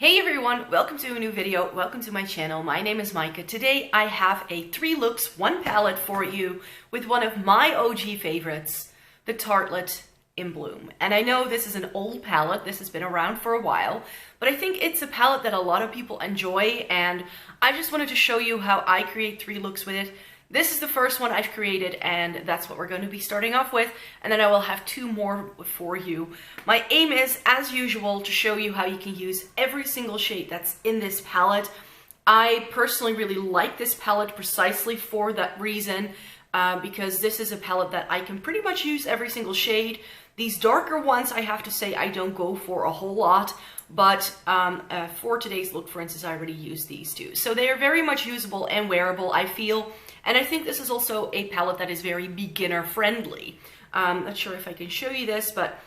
Hey everyone, welcome to a new video, welcome to my channel. My name is Maaike. Today I have a 3 looks, 1 palette for you with one of my OG favorites, the Tartelette In Bloom. And I know this is an old palette, this has been around for a while, but I think it's a palette that a lot of people enjoy, and I just wanted to show you how I create 3 looks with it. This is the first one I've created, and that's what we're going to be starting off with, and then I will have 2 more for you. My aim is, as usual, to show you how you can use every single shade that's in this palette. I personally really like this palette precisely for that reason, because this is a palette that I can pretty much use every single shade. These darker ones, I have to say, I don't go for a whole lot, but for today's look, for instance, I already used these 2. So they are very much usable and wearable, I feel. And I think this is also a palette that is very beginner friendly. Not sure if I can show you this, but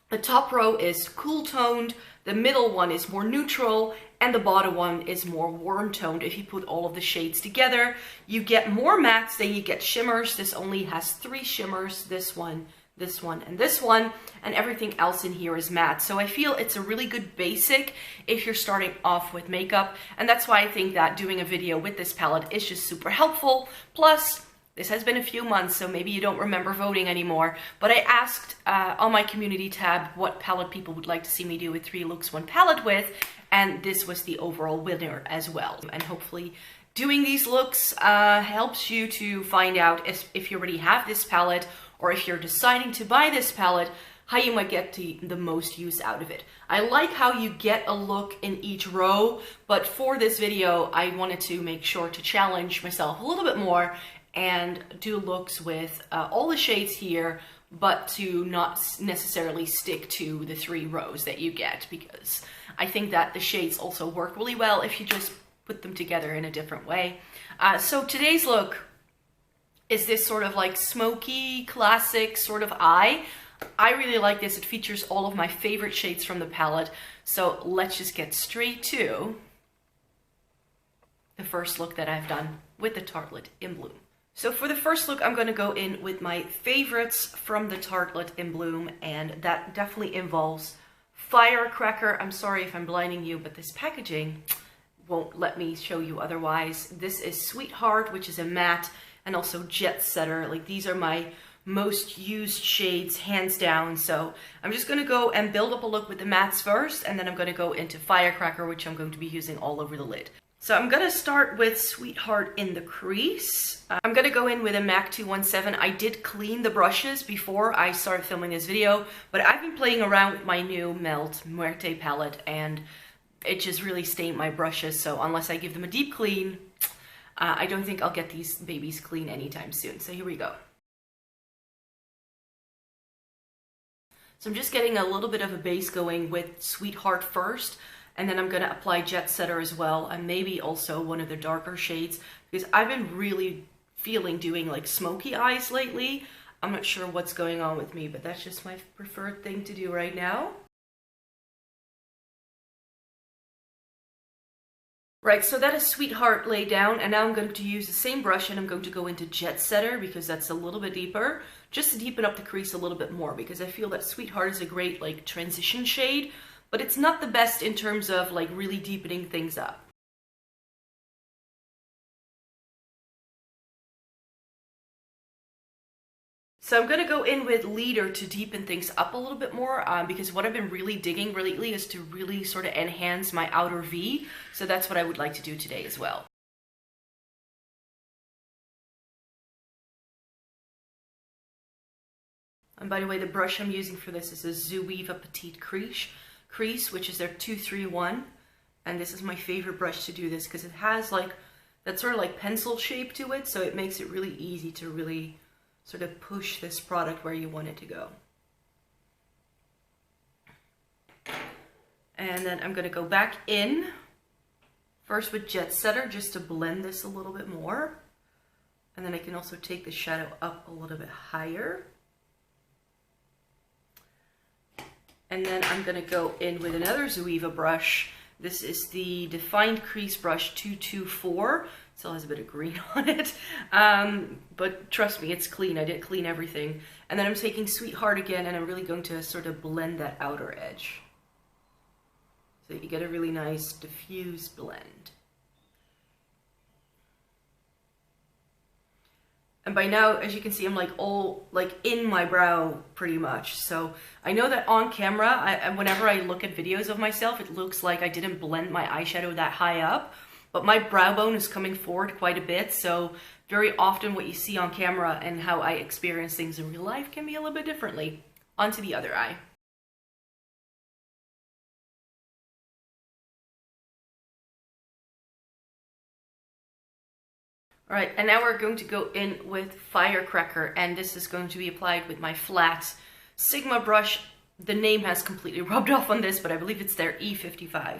the top row is cool toned, the middle one is more neutral, and the bottom one is more warm toned. If you put all of the shades together, you get more mattes than you get shimmers. This only has 3 shimmers, this one, and this one, and everything else in here is matte. So I feel it's a really good basic if you're starting off with makeup, and that's why I think that doing a video with this palette is just super helpful. Plus, this has been a few months, so maybe you don't remember voting anymore, but I asked on my community tab what palette people would like to see me do with 3 looks, 1 palette with, and this was the overall winner as well. And hopefully doing these looks helps you to find out if you already have this palette, or if you're deciding to buy this palette, how you might get the most use out of it. I like how you get a look in each row, but for this video, I wanted to make sure to challenge myself a little bit more and do looks with all the shades here, but to not necessarily stick to the 3 rows that you get, because I think that the shades also work really well if you just put them together in a different way. So today's look is this sort of like smoky, classic sort of eye. I really like this. It features all of my favorite shades from the palette. So let's just get straight to the first look that I've done with the Tartelette In Bloom. So for the first look, I'm going to go in with my favorites from the Tartelette In Bloom, and that definitely involves Firecracker. I'm sorry if I'm blinding you, but this packaging won't let me show you otherwise. This is Sweetheart, which is a matte, and also Jet Setter. Like, these are my most used shades, hands down. So I'm just going to go and build up a look with the mattes first, and then I'm going to go into Firecracker, which I'm going to be using all over the lid. So I'm going to start with Sweetheart in the crease. I'm going to go in with a MAC 217. I did clean the brushes before I started filming this video, but I've been playing around with my new Melt Muerte palette, and it just really stained my brushes. So unless I give them a deep clean, I don't think I'll get these babies clean anytime soon. So here we go. So I'm just getting a little bit of a base going with Sweetheart first, and then I'm going to apply Jet Setter as well, and maybe also one of the darker shades, because I've been really feeling doing like smoky eyes lately. I'm not sure what's going on with me, but that's just my preferred thing to do right now. Right, so that is Sweetheart laid down, and now I'm going to use the same brush and I'm going to go into Jet Setter, because that's a little bit deeper, just to deepen up the crease a little bit more, because I feel that Sweetheart is a great like transition shade, but it's not the best in terms of like really deepening things up. So I'm going to go in with Leader to deepen things up a little bit more, because what I've been really digging lately is to really sort of enhance my outer V. So that's what I would like to do today as well. And by the way, the brush I'm using for this is a Zoeva Petite Crease, which is their 231. And this is my favorite brush to do this, because it has like that sort of like pencil shape to it. So it makes it really easy to really sort of push this product where you want it to go. And then I'm going to go back in first with Jet Setter just to blend this a little bit more. And then I can also take the shadow up a little bit higher. And then I'm going to go in with another Zoeva brush. This is the Defined Crease Brush 224. Still has a bit of green on it, but trust me, it's clean. I did clean everything. And then I'm taking Sweetheart again, and I'm really going to sort of blend that outer edge. so that you get a really nice diffuse blend. And by now, as you can see, I'm like all like in my brow pretty much. So I know that on camera, whenever I look at videos of myself, it looks like I didn't blend my eyeshadow that high up, but my brow bone is coming forward quite a bit. So very often what you see on camera and how I experience things in real life can be a little bit differently. Onto the other eye. All right, and now we're going to go in with Firecracker, and this is going to be applied with my flat Sigma brush. The name has completely rubbed off on this, but I believe it's their E55.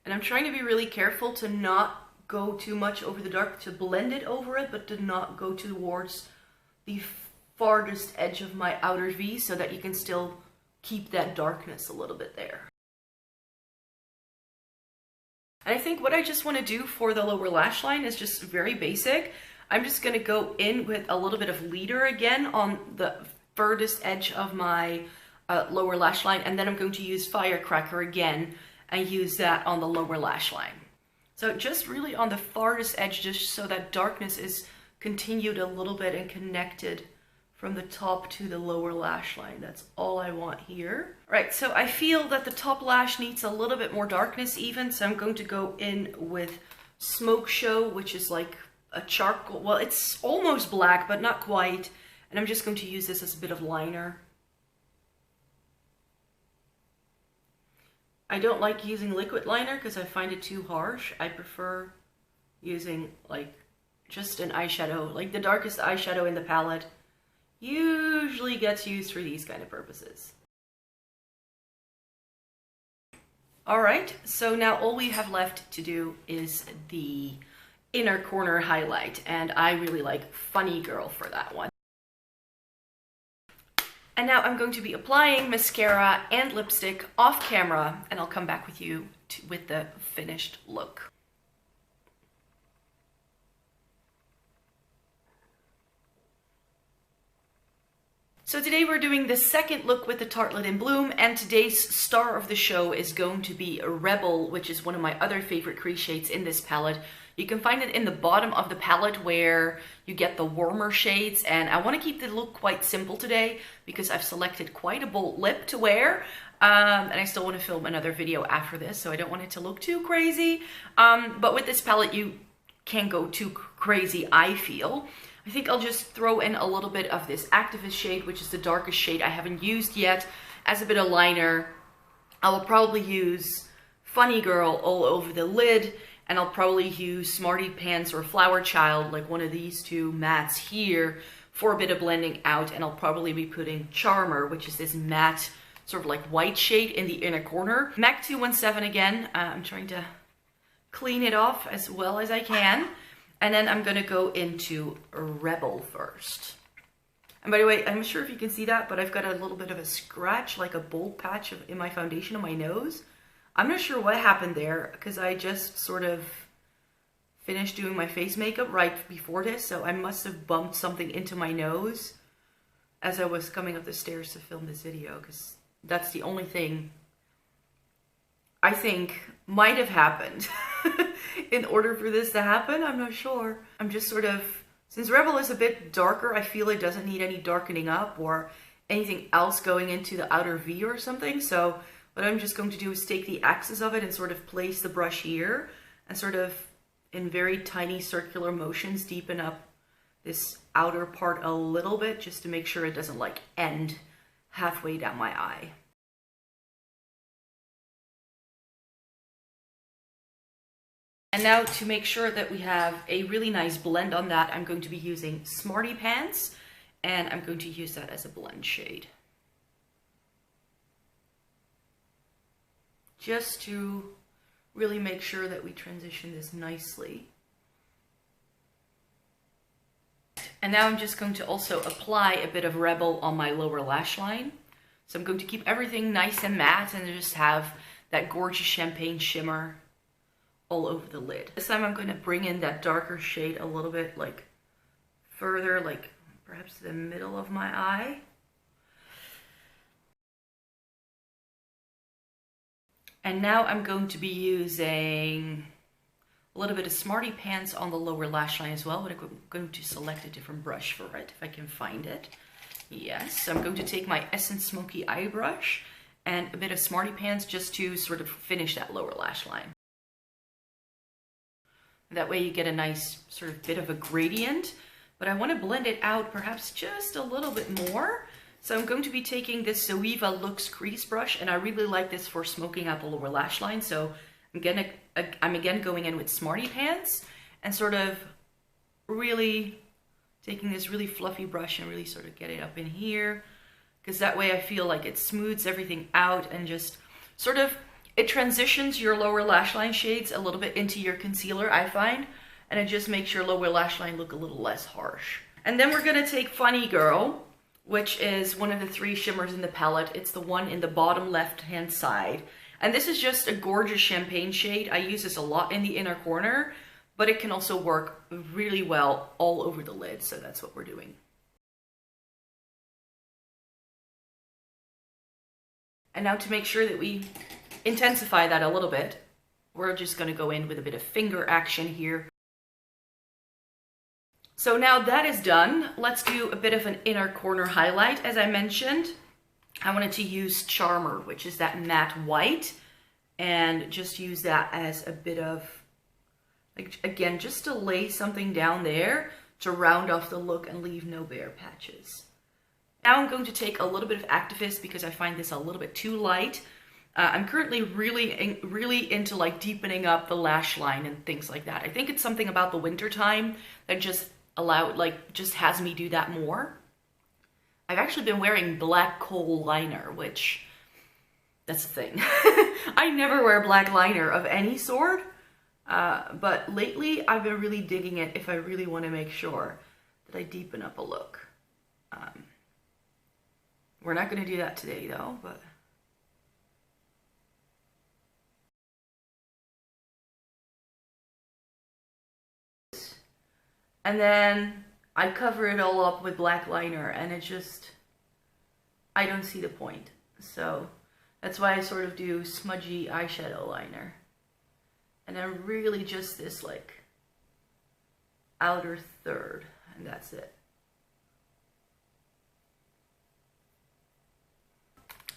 And I'm trying to be really careful to not go too much over the dark, to blend it over it, but to not go towards the farthest edge of my outer V, so that you can still keep that darkness a little bit there. And I think what I just want to do for the lower lash line is just very basic. I'm just going to go in with a little bit of leader again on the furthest edge of my lower lash line, and then I'm going to use Firecracker again and use that on the lower lash line. So just really on the farthest edge, just so that darkness is continued a little bit and connected from the top to the lower lash line. That's all I want here. Right, so I feel that the top lash needs a little bit more darkness even, so I'm going to go in with Smoke Show, which is like a charcoal, well, it's almost black, but not quite. And I'm just going to use this as a bit of liner. I don't like using liquid liner because I find it too harsh. I prefer using like just an eyeshadow, like the darkest eyeshadow in the palette usually gets used for these kind of purposes. All right, so now all we have left to do is the inner corner highlight, and I really like Funny Girl for that one. And now I'm going to be applying mascara and lipstick off camera, and I'll come back with you with the finished look. So today we're doing the second look with the Tartelette In Bloom, and today's star of the show is going to be Rebel, which is one of my other favorite crease shades in this palette. You can find it in the bottom of the palette where you get the warmer shades, and I want to keep the look quite simple today because I've selected quite a bold lip to wear, and I still want to film another video after this, so I don't want it to look too crazy. But with this palette, you can't go too crazy, I feel. I think I'll just throw in a little bit of this Activist shade, which is the darkest shade I haven't used yet, as a bit of liner. I will probably use Funny Girl all over the lid, and I'll probably use Smarty Pants or Flower Child, like one of these two mattes here, for a bit of blending out. And I'll probably be putting Charmer, which is this matte, sort of like white shade in the inner corner. MAC 217 again. I'm trying to clean it off as well as I can. And then I'm going to go into Rebel first. And by the way, I'm not sure if you can see that, but I've got a little bit of a scratch, like a bold patch in my foundation on my nose. I'm not sure what happened there, because I just sort of finished doing my face makeup right before this, so I must have bumped something into my nose as I was coming up the stairs to film this video, because that's the only thing I think might have happened. In order for this to happen, I'm not sure. I'm just sort of, since Rebel is a bit darker, I feel it doesn't need any darkening up or anything else going into the outer V or something. So what I'm just going to do is take the axis of it and sort of place the brush here and sort of in very tiny circular motions deepen up this outer part a little bit, just to make sure it doesn't like end halfway down my eye. And now, to make sure that we have a really nice blend on that, I'm going to be using Smarty Pants, and I'm going to use that as a blend shade. Just to really make sure that we transition this nicely. And now I'm just going to also apply a bit of Rebel on my lower lash line. So I'm going to keep everything nice and matte and just have that gorgeous champagne shimmer all over the lid. This time I'm going to bring in that darker shade a little bit, like further, like perhaps the middle of my eye. And now I'm going to be using a little bit of Smarty Pants on the lower lash line as well, but I'm going to select a different brush for it, if I can find it. Yes, so I'm going to take my Essence Smoky Eye brush and a bit of Smarty Pants just to sort of finish that lower lash line. That way you get a nice sort of bit of a gradient, but I want to blend it out perhaps just a little bit more. So I'm going to be taking this Zoeva Lux Crease brush, and I really like this for smoking out the lower lash line. So I'm again going in with Smarty Pants and sort of really taking this really fluffy brush and really sort of get it up in here, because that way I feel like it smooths everything out and just sort of, it transitions your lower lash line shades a little bit into your concealer, I find, and it just makes your lower lash line look a little less harsh. And then we're gonna take Funny Girl, which is one of the 3 shimmers in the palette. It's the one in the bottom left-hand side. And this is just a gorgeous champagne shade. I use this a lot in the inner corner, but it can also work really well all over the lid. So that's what we're doing. And now to make sure that we intensify that a little bit, we're just gonna go in with a bit of finger action here. So now that is done, let's do a bit of an inner corner highlight. As I mentioned, I wanted to use Charmer, which is that matte white, and just use that as a bit of, like, again, just to lay something down there to round off the look and leave no bare patches. Now I'm going to take a little bit of Activist because I find this a little bit too light. I'm currently really into like deepening up the lash line and things like that. I think it's something about the winter time that just just has me do that more. I've actually been wearing black kohl liner, which, that's the thing. I never wear black liner of any sort, but lately I've been really digging it if I really want to make sure that I deepen up a look. We're not going to do that today though, but... And then I cover it all up with black liner, and it just, I don't see the point. So that's why I sort of do smudgy eyeshadow liner. And then really just this like outer third, and that's it.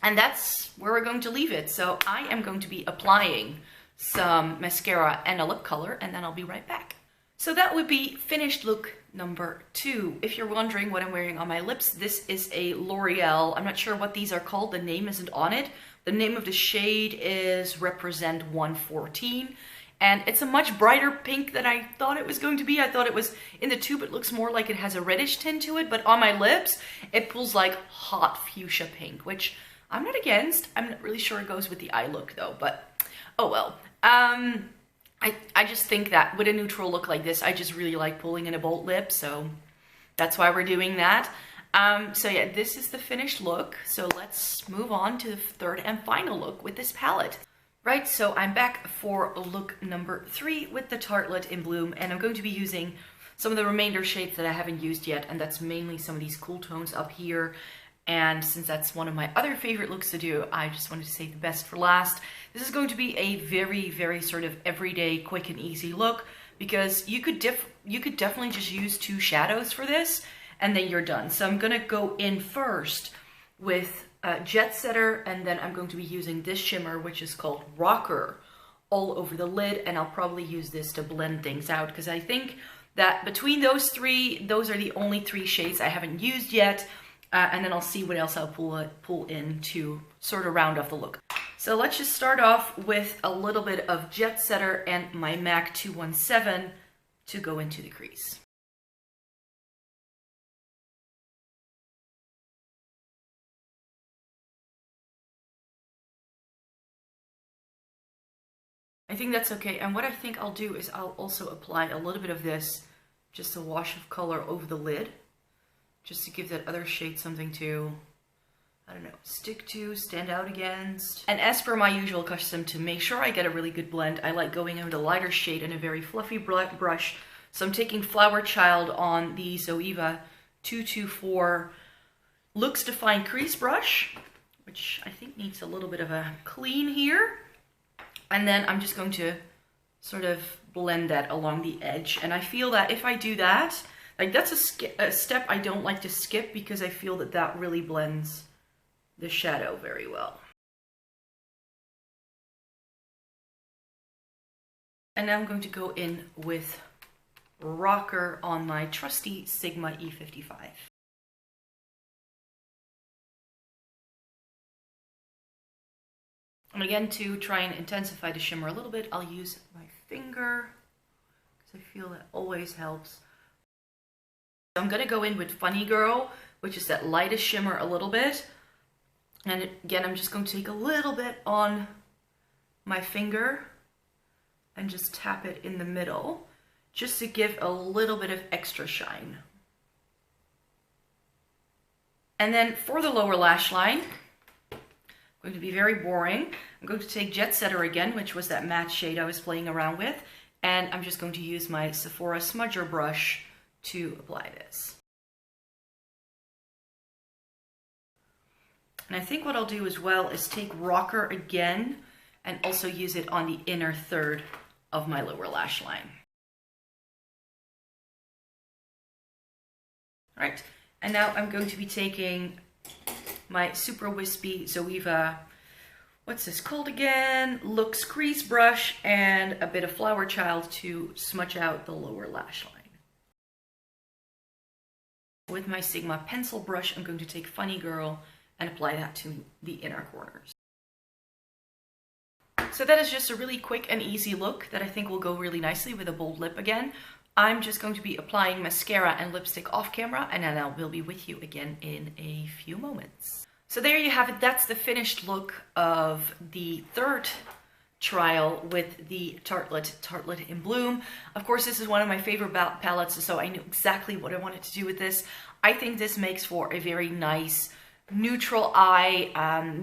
And that's where we're going to leave it. So I am going to be applying some mascara and a lip color, and then I'll be right back. So that would be finished look number 2. If you're wondering what I'm wearing on my lips, this is a L'Oreal. I'm not sure what these are called. The name isn't on it. The name of the shade is Represent 114. And it's a much brighter pink than I thought it was going to be. I thought it was, in the tube it looks more like it has a reddish tint to it, but on my lips it pulls like hot fuchsia pink, which I'm not against. I'm not really sure it goes with the eye look though, but oh well. I just think that with a neutral look like this, I just really like pulling in a bold lip, so that's why we're doing that. So yeah, this is the finished look. So let's move on to the third and final look with this palette. Right, so I'm back for look number 3 with the Tartelette In Bloom, and I'm going to be using some of the remainder shades that I haven't used yet, and that's mainly some of these cool tones up here. And since that's one of my other favorite looks to do, I just wanted to save the best for last. This is going to be a very, very sort of everyday, quick and easy look, because you could definitely just use 2 shadows for this, and then you're done. So I'm gonna go in first with Jet Setter, and then I'm going to be using this shimmer, which is called Rocker, all over the lid, and I'll probably use this to blend things out, because I think that between those 3, those are the only 3 shades I haven't used yet. And then I'll see what else I'll pull in to sort of round off the look. So let's just start off with a little bit of Jet Setter and my MAC 217 to go into the crease. I think that's okay. And what I think I'll do is I'll also apply a little bit of this, just a wash of color over the lid, just to give that other shade something to, I don't know, stick to, stand out against. And as per my usual custom, to make sure I get a really good blend, I like going in with a lighter shade and a very fluffy black brush. So I'm taking Flower Child on the Zoeva 224 Looks Define Crease brush, which I think needs a little bit of a clean here. And then I'm just going to sort of blend that along the edge. And I feel that if I do that, like that's a step I don't like to skip because I feel that that really blends the shadow very well. And now I'm going to go in with Rocker on my trusty Sigma E55. And again, to try and intensify the shimmer a little bit, I'll use my finger because I feel that always helps. So I'm going to go in with Funny Girl, which is that lightest shimmer a little bit. And again, I'm just going to take a little bit on my finger and just tap it in the middle, just to give a little bit of extra shine. And then for the lower lash line, I'm going to be very boring. I'm going to take Jet Setter again, which was that matte shade I was playing around with, and I'm just going to use my Sephora smudger brush to apply this. And I think what I'll do as well is take Rocker again and also use it on the inner third of my lower lash line. All right, and now I'm going to be taking my super wispy Zoeva, what's this called again? Looks Crease brush and a bit of Flower Child to smudge out the lower lash line. With my Sigma pencil brush, I'm going to take Funny Girl and apply that to the inner corners. So that is just a really quick and easy look that I think will go really nicely with a bold lip again. I'm just going to be applying mascara and lipstick off camera, and then I will be with you again in a few moments. So there you have it. That's the finished look of the third trial with the Tartelette In Bloom. Of course, this is one of my favorite palettes, so I knew exactly what I wanted to do with this. I think this makes for a very nice neutral eye.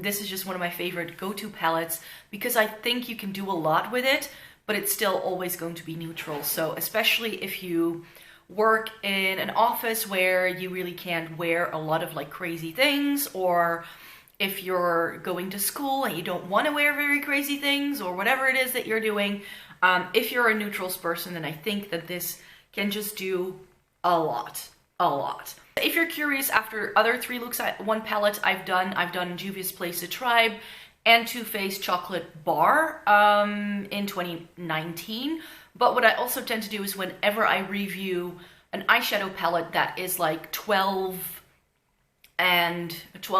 This is just one of my favorite go-to palettes because I think you can do a lot with it, but it's still always going to be neutral. So especially if you work in an office where you really can't wear a lot of like crazy things, or if you're going to school and you don't want to wear very crazy things, or whatever it is that you're doing, if you're a neutrals person, then I think that this can just do a lot. If you're curious, after other 3 looks at one palette I've done Juvia's Place the Tribe and Too Faced Chocolate Bar in 2019. But what I also tend to do is whenever I review an eyeshadow palette that is like 12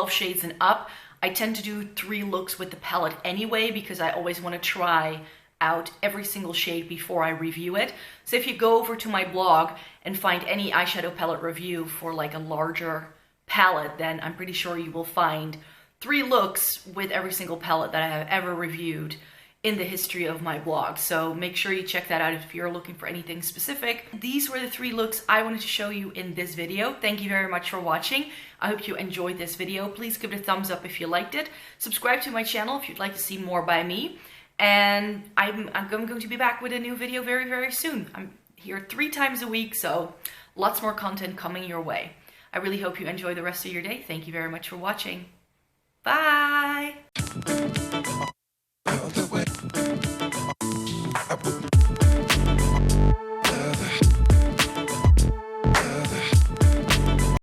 shades and up, I tend to do 3 looks with the palette anyway, because I always want to try out every single shade before I review it. So if you go over to my blog and find any eyeshadow palette review for like a larger palette, then I'm pretty sure you will find 3 looks with every single palette that I have ever reviewed in the history of my blog. So make sure you check that out if you're looking for anything specific. These were the 3 looks I wanted to show you in this video. Thank you very much for watching. I hope you enjoyed this video. Please give it a thumbs up if you liked it. Subscribe to my channel if you'd like to see more by me. And I'm going to be back with a new video very, very soon. I'm here 3 times a week, so lots more content coming your way. I really hope you enjoy the rest of your day. Thank you very much for watching. Bye!